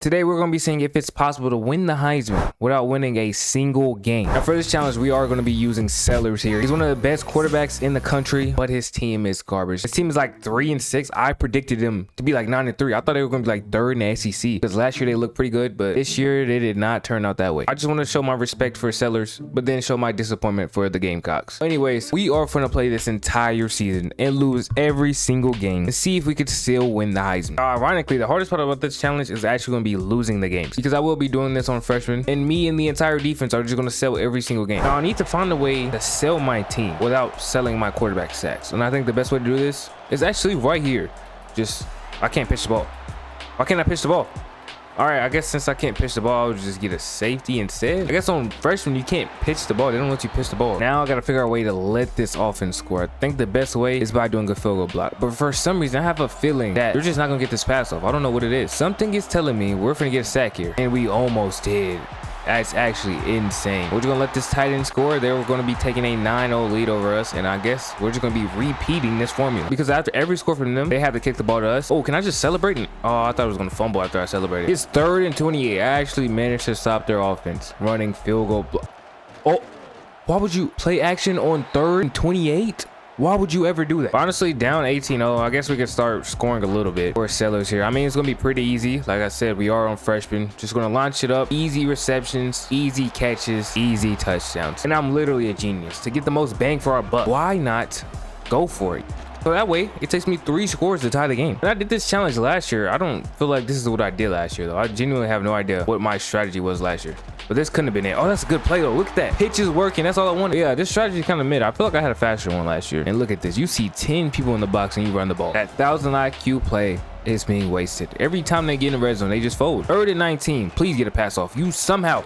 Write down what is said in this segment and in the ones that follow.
Today we're going to be seeing if it's possible to win the Heisman without winning a single game. Now for this challenge, we are going to be using Sellers here. He's one of the best quarterbacks in the country, but his team is garbage. His team is like 3-6. I predicted them to be like 9-3. I thought they were going to be like third in the SEC because last year they looked pretty good, but this year they did not turn out that way. I just want to show my respect for Sellers, but then show my disappointment for the Gamecocks. Anyways, we are going to play this entire season and lose every single game and see if we could still win the Heisman. Ironically, the hardest part about this challenge is actually going to be losing the games because I will be doing this on freshmen, and me and the entire defense are just going to sell every single game. Now I need to find a way to sell my team without selling my quarterback sacks, and I think the best way to do this is actually right here. I can't pitch the ball. Why can't I pitch the ball? All right, I guess since I can't pitch the ball, I'll just get a safety instead. I guess on freshman, you can't pitch the ball. They don't let you pitch the ball. Now I got to figure out a way to let this offense score. I think the best way is by doing a field goal block. But for some reason, I have a feeling that they're just not going to get this pass off. I don't know what it is. Something is telling me we're going to get a sack here. And we almost did. That's actually insane. We're just gonna let this tight end score. They were gonna be taking a 9-0 lead over us, and I guess we're just gonna be repeating this formula because after every score from them, they have to kick the ball to us. Oh, can I just celebrate? Oh, I thought I was gonna fumble after I celebrated. It's 3rd and 28. I actually managed to stop their offense running field goal block. Oh, why would you play action on 3rd and 28? Why would you ever do that? Honestly, down 18-0, I guess we could start scoring a little bit for Sellers here. I mean, it's going to be pretty easy. Like I said, we are on freshman. Just going to launch it up. Easy receptions, easy catches, easy touchdowns. And I'm literally a genius. To get the most bang for our buck, why not go for it? So that way, it takes me 3 scores to tie the game. When I did this challenge last year, I don't feel like this is what I did last year, though. I genuinely have no idea what my strategy was last year. But this couldn't have been it. Oh, that's a good play, though. Look at that. Pitch is working. That's all I wanted. Yeah, this strategy is kind of mid. I feel like I had a faster one last year. And look at this. You see 10 people in the box and you run the ball. That 1,000 IQ play is being wasted. Every time they get in the red zone, they just fold. 3rd and 19. Please get a pass off. You somehow...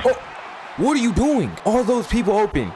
Oh, what are you doing? All those people open.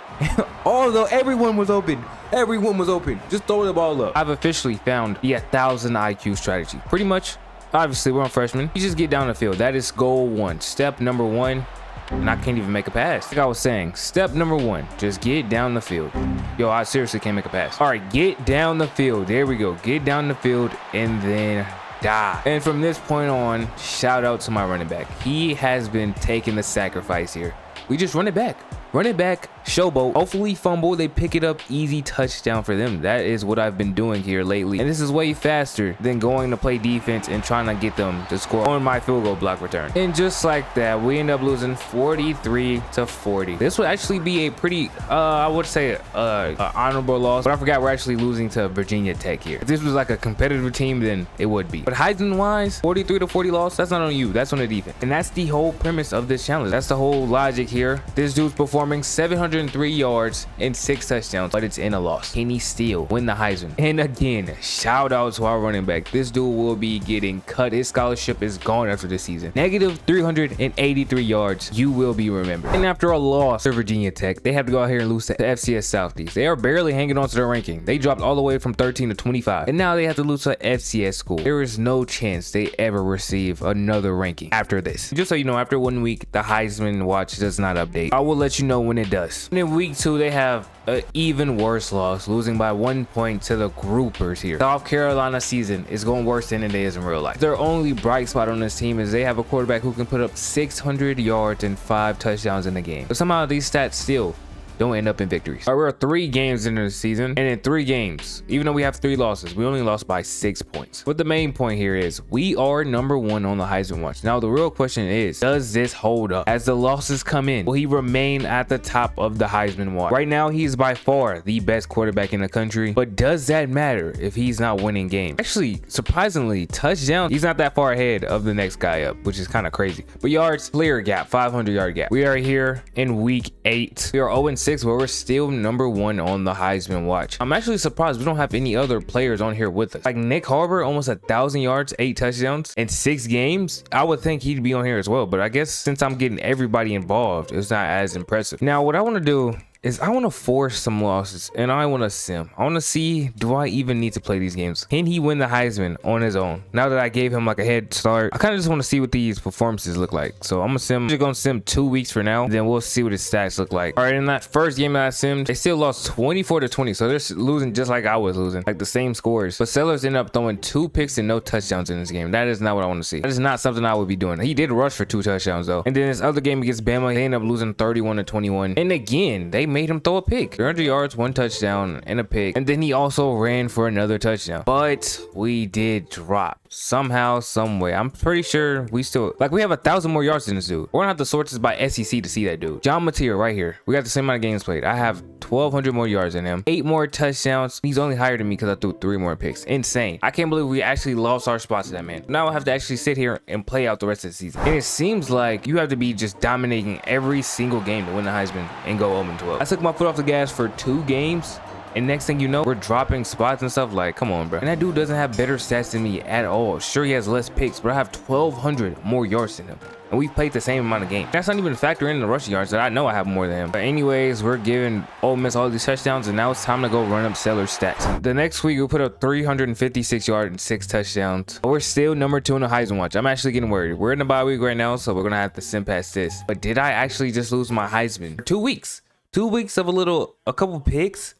Everyone was open. Everyone was open. Just throw the ball up. I've officially found the 1,000 IQ strategy. Pretty much, obviously, we're on freshman. You just get down the field. That is goal 1. Step number 1. And I can't even make a pass. Like I was saying, step number 1, just get down the field. Yo, I seriously can't make a pass. All right, get down the field. There we go. Get down the field and then die. And from this point on, shout out to my running back. He has been taking the sacrifice here. We just run it back. Run it back, showboat, hopefully fumble, they pick it up, easy touchdown for them. That is what I've been doing here lately. And this is way faster than going to play defense and trying to get them to score on my field goal block return. And just like that, we end up losing 43-40. This would actually be a pretty, I would say, honorable loss. But I forgot we're actually losing to Virginia Tech here. If this was like a competitive team, then it would be. But Heisman-wise, 43-40 loss, that's not on you. That's on the defense. And that's the whole premise of this challenge. That's the whole logic here. This dude's performing 703 yards and 6 touchdowns, but it's in a loss. Can he still win the Heisman? And again, shout out to our running back. This dude will be getting cut. His scholarship is gone after this season. Negative 383 yards. You will be remembered. And after a loss to Virginia Tech, they have to go out here and lose to FCS Southeast. They are barely hanging on to their ranking. They dropped all the way from 13 to 25. And now they have to lose to FCS school. There is no chance they ever receive another ranking after this. Just so you know, after 1 week, the Heisman watch does not update. I will let you know when it does. And in week 2, they have an even worse loss, losing by 1 point to the groupers here. South Carolina season is going worse than it is in real life. Their only bright spot on this team is they have a quarterback who can put up 600 yards and 5 touchdowns in the game. But somehow these stats still don't end up in victories. All right, we're 3 games into the season, and in 3 games, even though we have 3 losses, we only lost by 6 points. But the main point here is we are number 1 on the Heisman watch. Now the real question is, does this hold up as the losses come in? Will he remain at the top of the Heisman watch? Right now, he's by far the best quarterback in the country, but does that matter if he's not winning games? Actually, surprisingly, touchdown, he's not that far ahead of the next guy up, which is kind of crazy. But yards, clear gap, 500 yard gap. We are here in week 8. We are 0-6, but we're still number 1 on the Heisman watch. I'm actually surprised we don't have any other players on here with us. Like Nick Harvard, almost 1,000 yards, 8 touchdowns in 6 games. I would think he'd be on here as well, but I guess since I'm getting everybody involved, it's not as impressive. Now, what I want to do is I want to force some losses, and I want to sim. I want to see, do I even need to play these games? Can he win the Heisman on his own? Now that I gave him like a head start, I kind of just want to see what these performances look like. So I'm just gonna sim 2 weeks for now, then we'll see what his stats look like. All right, in that first game that I simmed, they still lost 24-20, so they're losing just like I was losing, like the same scores. But Sellers ended up throwing 2 picks and no touchdowns in this game. That is not what I want to see. That is not something I would be doing. He did rush for 2 touchdowns though. And then this other game against Bama, they ended up losing 31-21. And again, they made him throw a pick. 300 yards, 1 touchdown, and a pick. And then he also ran for another touchdown. But we did drop somehow, some way. I'm pretty sure we still, like, we have 1,000 more yards than this dude. We're gonna have to sort this by SEC to see that dude. John Mateer right here. We got the same amount of games played. I have 1,200 more yards than him, 8 more touchdowns. He's only higher than me because I threw 3 more picks. Insane. I can't believe we actually lost our spot to that man. Now I have to actually sit here and play out the rest of the season. And it seems like you have to be just dominating every single game to win the Heisman and go 0-12. I took my foot off the gas for 2 games. And next thing you know, we're dropping spots and stuff. Like, come on, bro. And that dude doesn't have better stats than me at all. Sure, he has less picks, but I have 1,200 more yards than him. And we've played the same amount of games. That's not even factoring in the rushing yards that I know I have more than him. But anyways, we're giving Ole Miss all these touchdowns, and now it's time to go run up Sellers stats. The next week, we put up 356 yards and 6 touchdowns. But we're still number 2 in the Heisman watch. I'm actually getting worried. We're in the bye week right now, so we're going to have to sim past this. But did I actually just lose my Heisman? For 2 weeks. 2 weeks of a couple picks.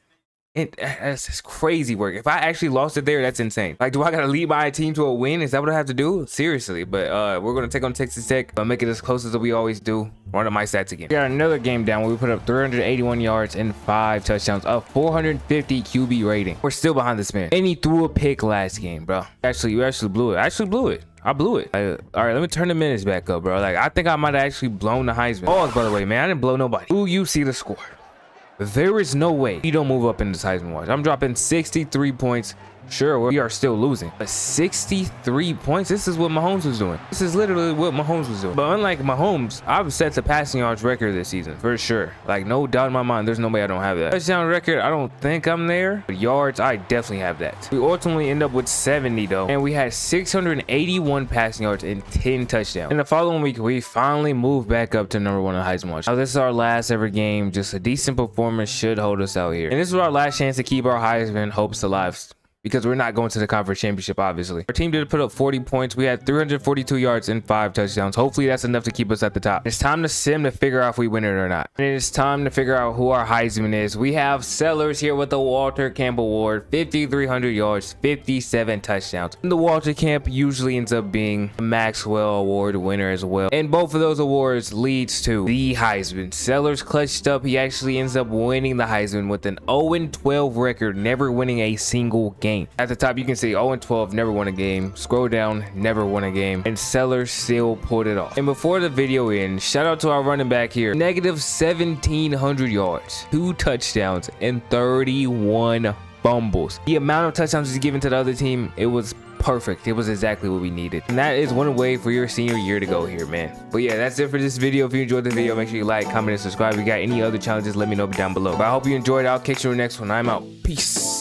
That's just crazy work. If I actually lost it there, that's insane. Like, do I gotta lead my team to a win? Is that what I have to do? Seriously. But we're gonna take on Texas Tech, make it as close as we always do. Run up my stats again. We got another game down where we put up 381 yards and 5 touchdowns, a 450 QB rating. We're still behind this man, and he threw a pick last game, bro. You actually blew it. I blew it. All right, let me turn the minutes back up, bro. Like, I think I might have actually blown the Heisman. Oh, by the way, man, I didn't blow nobody. Ooh, you see the score. There is no way you don't move up in this Heisman watch. I'm dropping 63 points. Sure, we are still losing, but 63 points. This is what Mahomes was doing. This is literally what Mahomes was doing. But unlike Mahomes, I've set the passing yards record this season for sure. Like, no doubt in my mind, there's no way I don't have that. Touchdown record, I don't think I'm there. But yards, I definitely have that. We ultimately end up with 70 though, and we had 681 passing yards and 10 touchdowns. In the following week, we finally moved back up to number 1 in Heisman watch. Now, this is our last ever game. Just a decent performance should hold us out here, and this is our last chance to keep our Heisman hopes alive, because we're not going to the conference championship, obviously. Our team did put up 40 points. We had 342 yards and 5 touchdowns. Hopefully that's enough to keep us at the top. It's time to sim to figure out if we win it or not. And it's time to figure out who our Heisman is. We have Sellers here with the Walter Camp Award, 5,300 yards, 57 touchdowns. And the Walter Camp usually ends up being a Maxwell Award winner as well. And both of those awards leads to the Heisman. Sellers clutched up. He actually ends up winning the Heisman with an 0-12 record, never winning a single game. At the top, you can see 0-12, never won a game. Scroll down, never won a game. And Sellers still pulled it off. And before the video ends, shout out to our running back here. Negative 1,700 yards, 2 touchdowns, and 31 fumbles. The amount of touchdowns he's given to the other team, it was perfect. It was exactly what we needed. And that is one way for your senior year to go here, man. But yeah, that's it for this video. If you enjoyed the video, make sure you like, comment, and subscribe. If you got any other challenges, let me know down below. But I hope you enjoyed. I'll catch you in the next one. I'm out. Peace.